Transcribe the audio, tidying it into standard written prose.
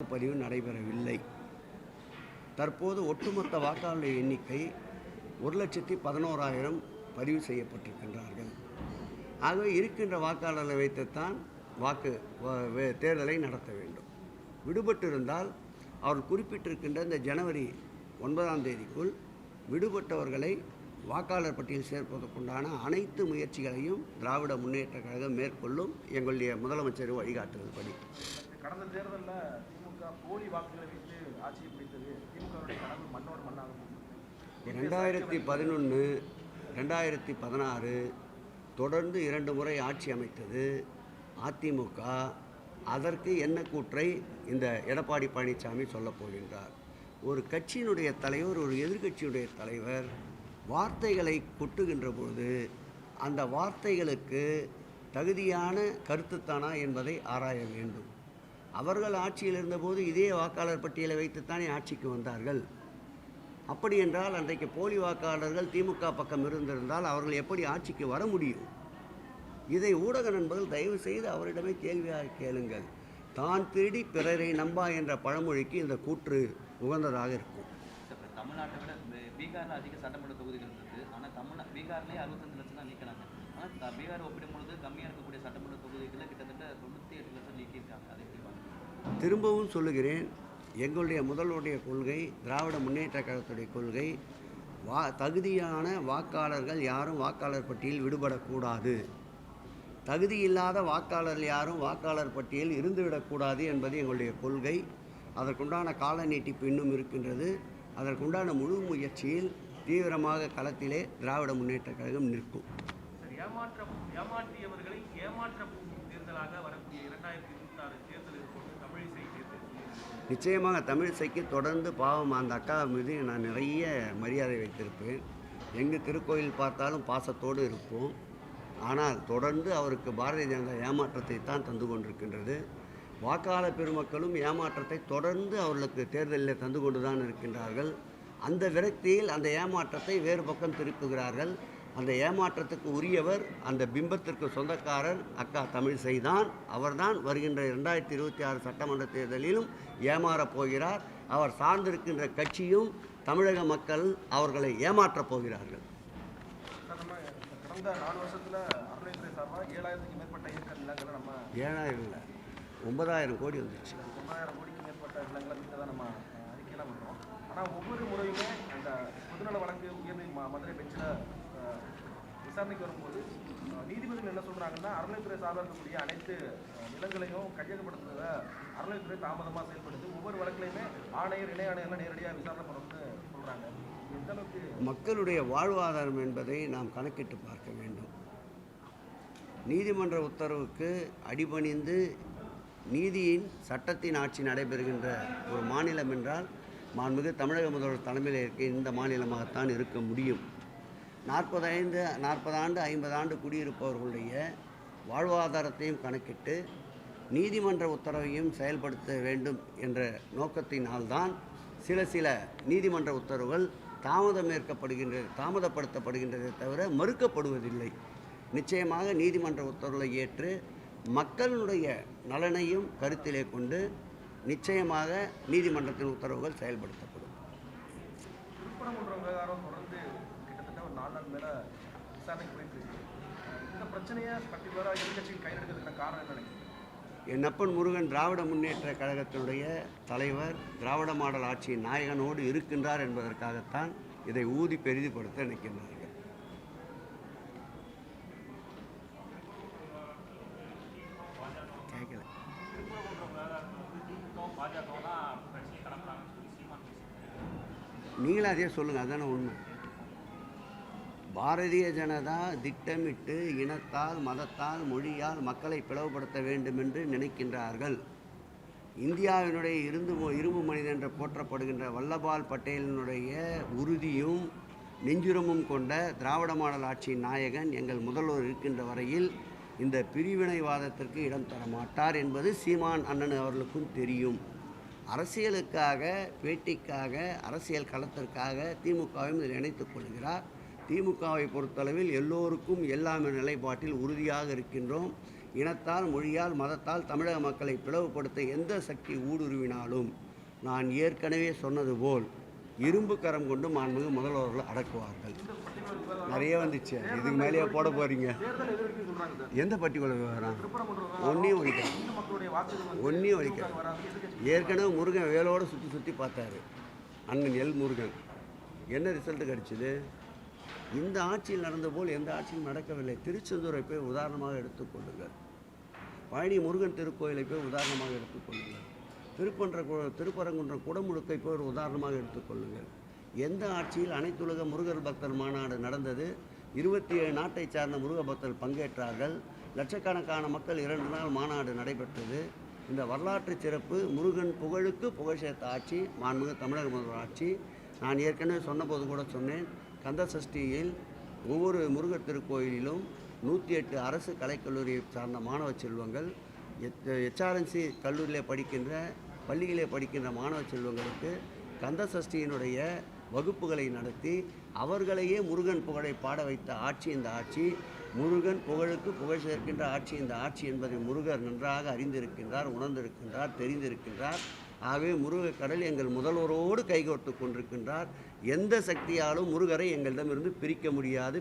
பதிவு நடைபெறவில்லை. தற்போது ஒட்டுமொத்த வாக்காளர் எண்ணிக்கை 1,11,000 பதிவு செய்யப்பட்டிருக்கின்றார்கள். ஆகவே இருக்கின்ற வாக்காளர்களை வைத்துத்தான் தேர்தலை நடத்த வேண்டும். விடுபட்டிருந்தால் அவர் குறிப்பிட்டிருக்கின்ற இந்த ஜனவரி 9ஆம் தேதிக்குள் விடுபட்டவர்களை வாக்காளர் பட்டியல் சேர்ப்பதற்குண்டான அனைத்து முயற்சிகளையும் திராவிட முன்னேற்றக் கழகம் மேற்கொள்ளும். எங்களுடைய முதலமைச்சர் வழிகாட்டுதல் படி கடந்த தேர்தலில் திமுக போலி வாக்குகளை வைத்து ஆட்சியை பிடித்தது. திமுகவுடைய கனவு மண்ணோடு மண்ணாகும். 2011, 2016 தொடர்ந்து 2 முறை ஆட்சி அமைத்தது அதிமுக. அதற்கு என்ன கூற்றை இந்த எடப்பாடி பழனிசாமி சொல்லப் போகின்றார்? ஒரு கட்சியினுடைய தலைவர், ஒரு எதிர்கட்சியுடைய தலைவர் வார்த்தைகளை கொட்டுகின்ற பொழுது அந்த வார்த்தைகளுக்கு தகுதியான கருத்துத்தானா என்பதை ஆராய வேண்டும். அவர்கள் ஆட்சியில் இருந்தபோது இதே வாக்காளர் பட்டியலை வைத்துத்தானே ஆட்சிக்கு வந்தார்கள். அப்படி என்றால் அன்றைக்கு போலி வாக்காளர்கள் திமுக பக்கம் இருந்திருந்தால் அவர்கள் எப்படி ஆட்சிக்கு வர முடியும்? இதை ஊடக நண்பர்கள் தயவு செய்து அவரிடமே கேள்வியாக கேளுங்கள். தான் திருடி பிறரை நம்பா என்ற பழமொழிக்கு இந்த கூற்று உகந்ததாக இருக்கும். தமிழ்நாட்டை விட பீகாரில் அதிக சட்டமன்ற தொகுதிகள் இருக்குது. ஆனால் பீகார்லேயே 65 லட்சம் தான் நீக்கினாங்க. ஆனால் பீகார் ஒப்பிடும்பொழுது கம்மியாக இருக்கக்கூடிய சட்டமன்ற தொகுதிகளை கிட்டத்தட்ட 98 லட்சம் நீக்கியிருக்காங்க. அதை திரும்பவும் சொல்லுகிறேன், எங்களுடைய முதல்வருடைய கொள்கை, திராவிட முன்னேற்ற கழகத்துடைய கொள்கை, தகுதியான வாக்காளர்கள் யாரும் வாக்காளர் பட்டியலில் விடுபடக்கூடாது, தகுதியில்லாத வாக்காளர்கள் யாரும் வாக்காளர் பட்டியலில் இருந்துவிடக்கூடாது என்பது எங்களுடைய கொள்கை. அதற்குண்டான கால நீட்டிப்பு இன்னும் இருக்கின்றது. அதற்குண்டான முழு முயற்சியில் தீவிரமாக களத்திலே திராவிட முன்னேற்ற கழகம் நிற்கும். ஏமாற்றியவர்களை ஏமாற்றப்போகும் தேர்தலாக வரக்கூடிய 2026 தேர்தலில் தமிழிசை தேர்தல் நிச்சயமாக தமிழிசைக்கு தொடர்ந்து பாவம் அந்த அக்கா மீது நான் நிறைய மரியாதை வைத்திருப்பேன். எங்கு திருக்கோயில் பார்த்தாலும் பாசத்தோடு இருப்போம். ஆனால் தொடர்ந்து அவருக்கு பாரதிய ஜனதா ஏமாற்றத்தை தான் தந்து கொண்டிருக்கின்றது. வாக்காளர் பெருமக்களும் ஏமாற்றத்தை தொடர்ந்து அவர்களுக்கு தேர்தலில் தந்து கொண்டு தான் இருக்கின்றார்கள். அந்த விரக்தியில் அந்த ஏமாற்றத்தை வேறு பக்கம் திருப்புகிறார்கள். அந்த ஏமாற்றத்துக்கு உரியவர், அந்த பிம்பத்திற்கு சொந்தக்காரர் அக்கா தமிழிசை தான். அவர்தான் வருகின்ற 2026 சட்டமன்ற தேர்தலிலும் ஏமாறப் போகிறார். அவர் சார்ந்திருக்கின்ற கட்சியும் தமிழக மக்கள் அவர்களை ஏமாற்றப் போகிறார்கள். கடந்த 4 வருஷத்தில் அறநிலையத்துறை சார்பாக 7000க்கும் மேற்பட்ட ஏக்கர் நிலங்களை நம்ம 7000 இல்லை 9000 கோடி வந்துச்சு. 9000 கோடிக்கு மேற்பட்ட நிலங்களை தான் நம்ம அறிக்கையெல்லாம் பண்ணுறோம். ஆனால் ஒவ்வொரு முறையுமே அந்த பொதுநல வழக்கு மதுரை பெஞ்சில் விசாரணைக்கு வரும்போது நீதிபதிகள் என்ன சொல்கிறாங்கன்னா, அறநிலையத்துறை சார்பாக இருக்கக்கூடிய அனைத்து நிலங்களையும் கையகப்படுத்துறத அறநிலையத்துறை தாமதமாக செயல்படுது. ஒவ்வொரு வழக்கிலையுமே ஆணையர், இணை ஆணையர்லாம் நேரடியாக விசாரணை பண்ணணும்னு சொல்கிறாங்க. எந்த அளவுக்கு மக்களுடைய வாழ்வாதாரம் என்பதை நாம் கணக்கிட்டு பார்க்க வேண்டும். நீதிமன்ற உத்தரவுக்கு அடிபணிந்து நீதியின் சட்டத்தின் ஆட்சி நடைபெறுகின்ற ஒரு மாநிலம் என்றால் மாண்புமிகு தமிழக முதல்வர் தலைமையில் இருக்க இந்த மாநிலமாகத்தான் இருக்க முடியும். 40 ஆண்டு 50 ஆண்டு குடியிருப்பவர்களுடைய வாழ்வாதாரத்தையும் கணக்கிட்டு நீதிமன்ற உத்தரவையும் செயல்படுத்த வேண்டும் என்ற நோக்கத்தினால்தான் சில நீதிமன்ற உத்தரவுகள் தாமதப்படுத்தப்படுகின்றதை தவிர மறுக்கப்படுவதில்லை. நிச்சயமாக நீதிமன்ற உத்தரவுகளை ஏற்று மக்களுடைய நலனையும் கருத்திலே கொண்டு நிச்சயமாக நீதிமன்றத்தின் உத்தரவுகள் செயல்படுத்தப்படும். திருப்பரங்குன்றம் விவகாரம் தொடர்ந்து கிட்டத்தட்ட ஒரு 4 நாள் மேலே விசாரணைக்கு போயிட்டு இந்த பிரச்சனையை பர்டிகுலராக எதிர்கட்சிகள் கையில் எடுக்கிறதுக்கான காரணம் என்ன நினைக்கிறீங்க? என் அப்பன் முருகன் திராவிட முன்னேற்ற கழகத்தினுடைய தலைவர், திராவிட மாடல் ஆட்சியின் நாயகனோடு இருக்கின்றார் என்பதற்காகத்தான் இதை ஊதி பெரிதுபடுத்த நினைக்கின்றார்கள். கேட்கல. நீங்களும் அதே சொல்லுங்கள், அதுதானே உண்மை. பாரதிய ஜனதா திட்டமிட்டு இனத்தால், மதத்தால், மொழியால் மக்களை பிளவுபடுத்த வேண்டும் என்று நினைக்கின்றார்கள். இந்தியாவினுடைய இரும்பு மனிதன் என்று போற்றப்படுகின்ற வல்லபால் பட்டேலினுடைய உறுதியும் நெஞ்சுரமும் கொண்ட திராவிட மாடல் ஆட்சியின் நாயகன் எங்கள் முதல்வர் இருக்கின்ற வரையில் இந்த பிரிவினைவாதத்திற்கு இடம் தர மாட்டார் என்பது சீமான் அண்ணன் அவர்களுக்கும் தெரியும். அரசியலுக்காக, பேட்டிக்காக, அரசியல் களத்திற்காக திமுகவையும் இதில் இணைத்துக் கொள்கிறார். திமுகவை பொறுத்தளவில் எல்லோருக்கும் எல்லாமே நிலைப்பாட்டில் உறுதியாக இருக்கின்றோம். இனத்தால், மொழியால், மதத்தால் தமிழக மக்களை பிளவுபடுத்த எந்த சக்தி ஊடுருவினாலும் நான் ஏற்கனவே சொன்னது போல் இரும்பு கரம் கொண்டு மாண்புமிகு முதல்வர்கள் அடக்குவார்கள். நிறைய வந்துச்சு, இதுக்கு மேலேயே போட போகிறீங்க. தேர்தல் எதிர்ப்பு சொல்றாங்க சார். எந்த பர்டிகுலர் விவரம்? திருப்பரங்குன்றம் ஒன்றையும் ஒழிக்கிறேன், இந்து மக்களுடைய வாக்குகள் வந்து ஒன்றையும் ஒழிக்கிறேன். வராது. எதிர்க்கட்சி ஏற்கனவே முருகன் வேலோடு சுற்றி சுற்றி பார்த்தாரு அண்ணன் எல் முருகன். என்ன ரிசல்ட்டு கிடச்சிது? இந்த ஆட்சியில் நடந்த போல் எந்த ஆட்சியும் நடக்கவில்லை. திருச்செந்தூரை போய் உதாரணமாக எடுத்துக்கொள்ளுங்கள், பழனி முருகன் திருக்கோயிலை போய் உதாரணமாக எடுத்துக்கொள்ளுங்கள், திருப்பரங்குன்றம் குடமுழுக்கை போய் ஒரு உதாரணமாக எடுத்துக்கொள்ளுங்கள். எந்த ஆட்சியில் அனைத்துலக முருகர் பக்தர் மாநாடு நடந்தது? 27 நாட்டை சார்ந்த முருக பக்தர்கள் பங்கேற்றார்கள். லட்சக்கணக்கான மக்கள் 2 நாள் மாநாடு நடைபெற்றது. இந்த வரலாற்று சிறப்பு முருகன் புகழுக்கு புகழ் சேர்த்த ஆட்சி மாண்புமிகு தமிழக முதல்வர் ஆட்சி. நான் ஏற்கனவே சொன்னபோது கூட சொன்னேன், கந்த சஷ்டியில் ஒவ்வொரு முருகர் திருக்கோயிலிலும் 108 அரசு கலைக்கல்லூரியை சார்ந்த மாணவ செல்வங்கள், HRNC கல்லூரியிலே படிக்கின்ற பள்ளியிலே படிக்கின்ற மாணவ செல்வங்களுக்கு கந்த சஷ்டியினுடைய வகுப்புகளை நடத்தி அவர்களையே முருகன் புகழை பாட வைத்த ஆட்சி இந்த ஆட்சி. முருகன் புகழுக்கு புகழ் சேர்க்கின்ற ஆட்சி இந்த ஆட்சி என்பதை முருகர் நன்றாக அறிந்திருக்கின்றார், உணர்ந்திருக்கின்றார், தெரிந்திருக்கின்றார். ஆகவே முருகக் கடல் எங்கள் முதல்வரோடு கைகோர்த்து கொண்டிருக்கின்றார். எந்த சக்தியாலும் முருகரை எங்களிடமிருந்து பிரிக்க முடியாது.